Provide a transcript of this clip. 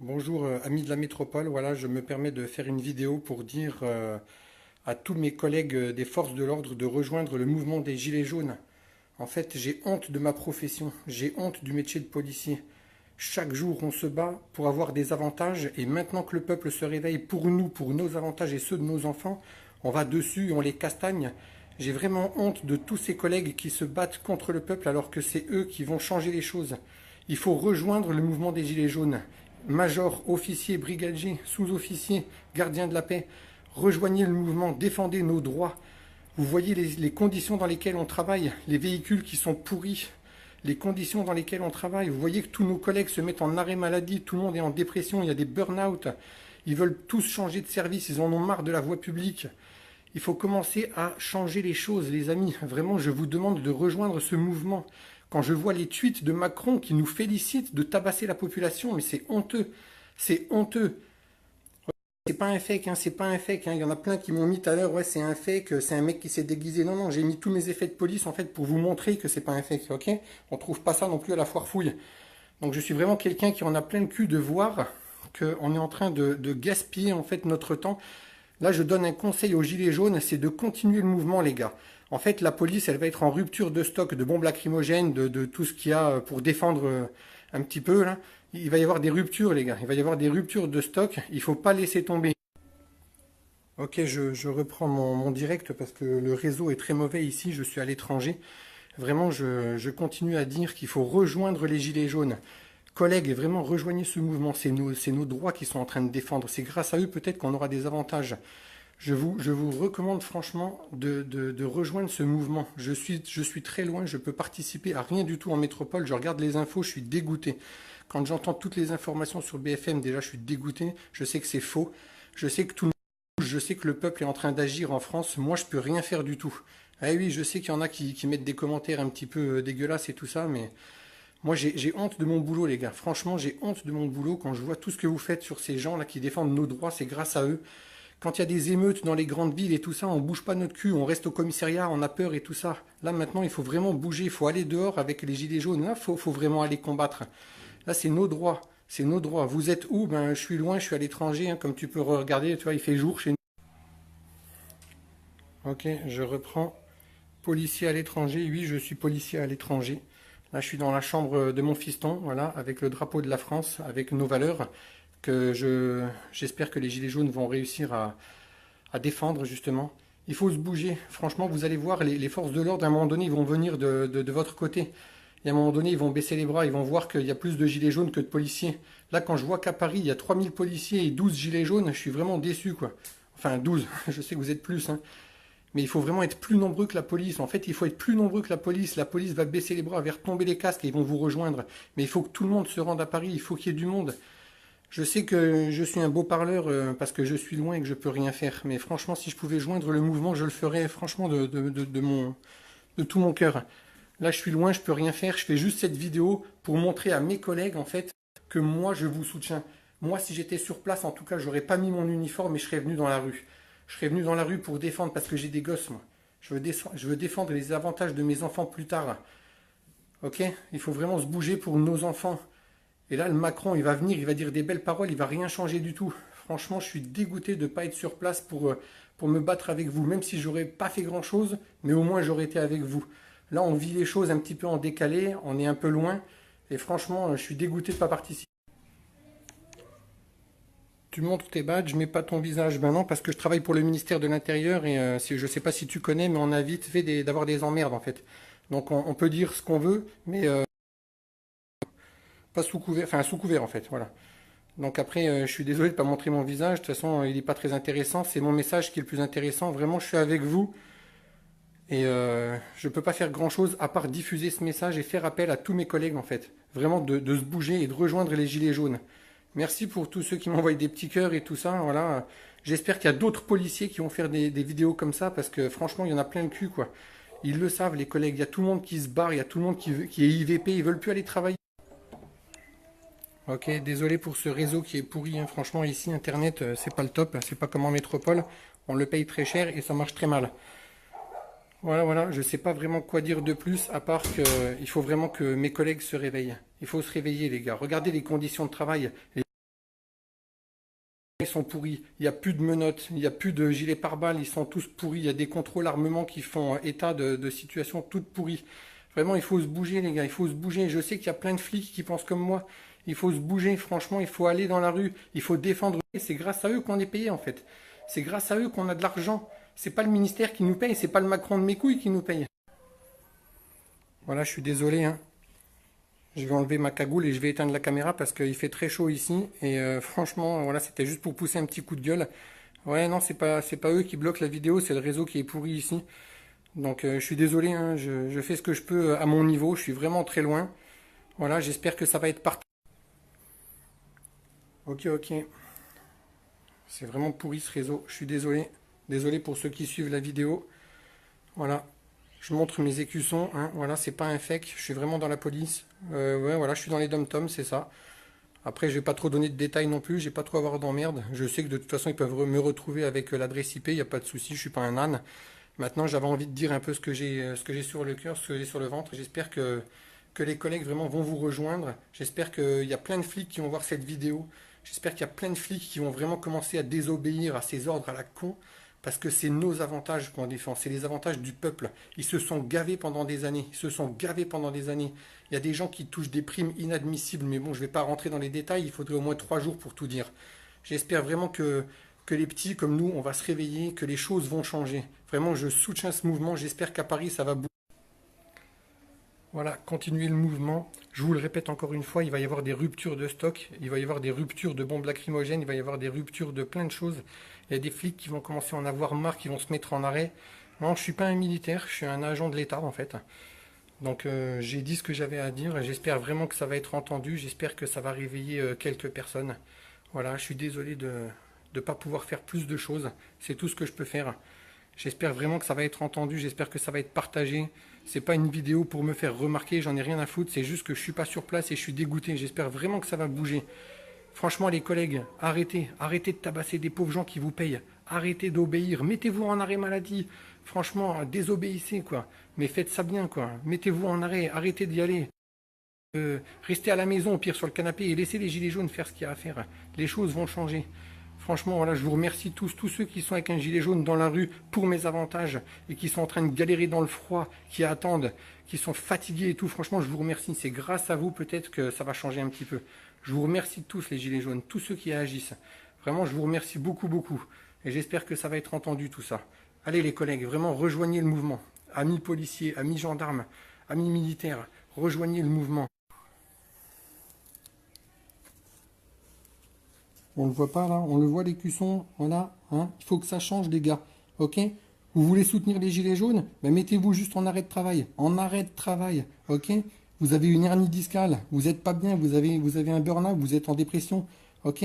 Bonjour amis de la métropole, voilà, je me permets de faire une vidéo pour dire à tous mes collègues des forces de l'ordre de rejoindre le mouvement des Gilets jaunes. En fait, j'ai honte de ma profession, j'ai honte du métier de policier. Chaque jour, on se bat pour avoir des avantages et maintenant que le peuple se réveille pour nous, pour nos avantages et ceux de nos enfants, on va dessus et on les castagne. J'ai vraiment honte de tous ces collègues qui se battent contre le peuple alors que c'est eux qui vont changer les choses. Il faut rejoindre le mouvement des Gilets jaunes. Major, officier, brigadier, sous-officier, gardien de la paix, rejoignez le mouvement, défendez nos droits. Vous voyez les conditions dans lesquelles on travaille, les véhicules qui sont pourris, les conditions dans lesquelles on travaille. Vous voyez que tous nos collègues se mettent en arrêt maladie, tout le monde est en dépression, il y a des burn-out. Ils veulent tous changer de service, ils en ont marre de la voie publique. Il faut commencer à changer les choses, les amis. Vraiment, je vous demande de rejoindre ce mouvement. Quand je vois les tweets de Macron qui nous félicitent de tabasser la population, mais c'est honteux. C'est honteux. C'est pas un fake, hein, c'est pas un fake. Hein. Il y en a plein qui m'ont mis tout à l'heure, ouais, c'est un fake, c'est un mec qui s'est déguisé. Non, non, j'ai mis tous mes effets de police en fait pour vous montrer que c'est pas un fake, ok? On trouve pas ça non plus à la foire fouille. Donc je suis vraiment quelqu'un qui en a plein le cul de voir qu'on est en train de gaspiller en fait notre temps. Là, je donne un conseil aux Gilets jaunes, c'est de continuer le mouvement, les gars. En fait, la police, elle va être en rupture de stock de bombes lacrymogènes, de tout ce qu'il y a pour défendre un petit peu, là. Il va y avoir des ruptures, les gars. Il va y avoir des ruptures de stock. Il faut pas laisser tomber. Ok, je reprends mon direct parce que le réseau est très mauvais ici. Je suis à l'étranger. Vraiment, je continue à dire qu'il faut rejoindre les Gilets jaunes. Collègues, vraiment rejoignez ce mouvement. C'est nos droits qui sont en train de défendre. C'est grâce à eux peut-être qu'on aura des avantages. Je vous recommande franchement de rejoindre ce mouvement. Je suis très loin, je peux participer à rien du tout en métropole. Je regarde les infos, je suis dégoûté. Quand j'entends toutes les informations sur BFM, déjà je suis dégoûté. Je sais que c'est faux. Je sais que tout le monde bouge. Je sais que le peuple est en train d'agir en France. Moi, je peux rien faire du tout. Ah oui, je sais qu'il y en a qui mettent des commentaires un petit peu dégueulasses et tout ça, mais moi j'ai honte de mon boulot, les gars. Franchement, j'ai honte de mon boulot quand je vois tout ce que vous faites sur ces gens-là qui défendent nos droits. C'est grâce à eux. Quand il y a des émeutes dans les grandes villes et tout ça, on bouge pas notre cul, on reste au commissariat, on a peur et tout ça. Là maintenant, il faut vraiment bouger, il faut aller dehors avec les gilets jaunes. Là, faut vraiment aller combattre. Là, c'est nos droits, c'est nos droits. Vous êtes où? Ben, je suis loin, je suis à l'étranger, hein, comme tu peux regarder. Tu vois, il fait jour chez nous. Ok, je reprends. Policier à l'étranger. Oui, je suis policier à l'étranger. Là, je suis dans la chambre de mon fiston, voilà, avec le drapeau de la France, avec nos valeurs j'espère que les gilets jaunes vont réussir à défendre justement. Il faut se bouger. Franchement, vous allez voir, les forces de l'ordre, à un moment donné, ils vont venir de votre côté. Et à un moment donné, ils vont baisser les bras, ils vont voir qu'il y a plus de gilets jaunes que de policiers. Là, quand je vois qu'à Paris, il y a 3000 policiers et 12 gilets jaunes, je suis vraiment déçu, quoi. Enfin, 12, je sais que vous êtes plus, hein. Mais il faut vraiment être plus nombreux que la police. En fait, il faut être plus nombreux que la police. La police va baisser les bras, va retomber les casques et ils vont vous rejoindre. Mais il faut que tout le monde se rende à Paris, il faut qu'il y ait du monde. Je sais que je suis un beau parleur parce que je suis loin et que je peux rien faire. Mais franchement, si je pouvais joindre le mouvement, je le ferais franchement de tout mon cœur. Là, je suis loin, je peux rien faire. Je fais juste cette vidéo pour montrer à mes collègues en fait que moi, je vous soutiens. Moi, si j'étais sur place, en tout cas, j'aurais pas mis mon uniforme et je serais venu dans la rue. Je serais venu dans la rue pour défendre parce que j'ai des gosses, moi. Je veux défendre les avantages de mes enfants plus tard. Ok? Il faut vraiment se bouger pour nos enfants. Et là, le Macron, il va venir, il va dire des belles paroles, il va rien changer du tout. Franchement, je suis dégoûté de ne pas être sur place pour me battre avec vous, même si j'aurais pas fait grand-chose, mais au moins j'aurais été avec vous. Là, on vit les choses un petit peu en décalé, on est un peu loin, et franchement, je suis dégoûté de ne pas participer. Tu montres tes badges, mais pas ton visage. Ben non, parce que je travaille pour le ministère de l'Intérieur, et je sais pas si tu connais, mais on a vite fait d'avoir des emmerdes, en fait. Donc on peut dire ce qu'on veut, mais pas sous couvert, enfin sous couvert, en fait, voilà. Donc après, je suis désolé de ne pas montrer mon visage. De toute façon, il n'est pas très intéressant. C'est mon message qui est le plus intéressant. Vraiment, je suis avec vous. Et je ne peux pas faire grand-chose à part diffuser ce message et faire appel à tous mes collègues, en fait. Vraiment de se bouger et de rejoindre les Gilets jaunes. Merci pour tous ceux qui m'envoient des petits cœurs et tout ça. Voilà. J'espère qu'il y a d'autres policiers qui vont faire des vidéos comme ça parce que franchement, il y en a plein le cul, quoi. Ils le savent, les collègues. Il y a tout le monde qui se barre. Il y a tout le monde qui est IVP. Ils veulent plus aller travailler. Ok, désolé pour ce réseau qui est pourri, hein. Franchement, ici, Internet, c'est pas le top, c'est pas comme en métropole. On le paye très cher et ça marche très mal. Voilà, je sais pas vraiment quoi dire de plus, à part que il faut vraiment que mes collègues se réveillent. Il faut se réveiller, les gars. Regardez les conditions de travail. Ils sont pourris, il n'y a plus de menottes, il n'y a plus de gilets pare-balles, ils sont tous pourris, il y a des contrôles armement qui font état de situations toutes pourries. Vraiment, il faut se bouger les gars, il faut se bouger. Je sais qu'il y a plein de flics qui pensent comme moi. Il faut se bouger, franchement, il faut aller dans la rue, il faut défendre. C'est grâce à eux qu'on est payé en fait. C'est grâce à eux qu'on a de l'argent. C'est pas le ministère qui nous paye, c'est pas le Macron de mes couilles qui nous paye. Voilà, je suis désolé, hein. Je vais enlever ma cagoule et je vais éteindre la caméra parce qu'il fait très chaud ici. Et franchement, voilà, c'était juste pour pousser un petit coup de gueule. Ouais, non, c'est pas eux qui bloquent la vidéo, c'est le réseau qui est pourri ici. Donc je suis désolé, hein, je fais ce que je peux à mon niveau. Je suis vraiment très loin. Voilà, j'espère que ça va être parti. Ok, ok. C'est vraiment pourri ce réseau. Je suis désolé. Désolé pour ceux qui suivent la vidéo. Voilà. Je montre mes écussons, hein. Voilà, c'est pas un fake. Je suis vraiment dans la police. Ouais, voilà, je suis dans les dom-toms, c'est ça. Après, je vais pas trop donner de détails non plus. Je vais pas trop avoir d'emmerde. Je sais que de toute façon, ils peuvent me retrouver avec l'adresse IP. Il n'y a pas de souci. Je suis pas un âne. Maintenant, j'avais envie de dire un peu ce que j'ai sur le cœur, ce que j'ai sur le ventre. J'espère que les collègues vraiment vont vous rejoindre. J'espère qu'il y a plein de flics qui vont voir cette vidéo. J'espère qu'il y a plein de flics qui vont vraiment commencer à désobéir à ces ordres à la con. Parce que c'est nos avantages qu'on défend, c'est les avantages du peuple. Ils se sont gavés pendant des années, ils se sont gavés pendant des années. Il y a des gens qui touchent des primes inadmissibles, mais bon, je ne vais pas rentrer dans les détails, il faudrait au moins 3 jours pour tout dire. J'espère vraiment que les petits comme nous, on va se réveiller, que les choses vont changer. Vraiment, je soutiens ce mouvement, j'espère qu'à Paris, ça va bouger. Voilà, continuez le mouvement. Je vous le répète encore une fois, il va y avoir des ruptures de stock, il va y avoir des ruptures de bombes lacrymogènes, il va y avoir des ruptures de plein de choses. Il y a des flics qui vont commencer à en avoir marre, qui vont se mettre en arrêt. Non, je ne suis pas un militaire, je suis un agent de l'État en fait. Donc j'ai dit ce que j'avais à dire, j'espère vraiment que ça va être entendu, j'espère que ça va réveiller quelques personnes. Voilà, je suis désolé de ne pas pouvoir faire plus de choses, c'est tout ce que je peux faire. J'espère vraiment que ça va être entendu, j'espère que ça va être partagé. C'est pas une vidéo pour me faire remarquer, j'en ai rien à foutre, c'est juste que je suis pas sur place et je suis dégoûté. J'espère vraiment que ça va bouger. Franchement les collègues, arrêtez de tabasser des pauvres gens qui vous payent. Arrêtez d'obéir, mettez-vous en arrêt maladie. Franchement, désobéissez quoi. Mais faites ça bien quoi. Mettez-vous en arrêt, arrêtez d'y aller. Restez à la maison, au pire sur le canapé, et laissez les gilets jaunes faire ce qu'il y a à faire. Les choses vont changer. Franchement, voilà, je vous remercie tous ceux qui sont avec un gilet jaune dans la rue pour mes avantages et qui sont en train de galérer dans le froid, qui attendent, qui sont fatigués et tout. Franchement, je vous remercie. C'est grâce à vous peut-être que ça va changer un petit peu. Je vous remercie tous les gilets jaunes, tous ceux qui agissent. Vraiment, je vous remercie beaucoup, beaucoup. Et j'espère que ça va être entendu tout ça. Allez les collègues, vraiment rejoignez le mouvement. Amis policiers, amis gendarmes, amis militaires, rejoignez le mouvement. On le voit pas là, on le voit les cuissons, voilà, hein. Il faut que ça change les gars, ok? Vous voulez soutenir les gilets jaunes? Ben mettez-vous juste en arrêt de travail, ok? Vous avez une hernie discale, vous n'êtes pas bien, vous avez un burn-out, vous êtes en dépression, ok?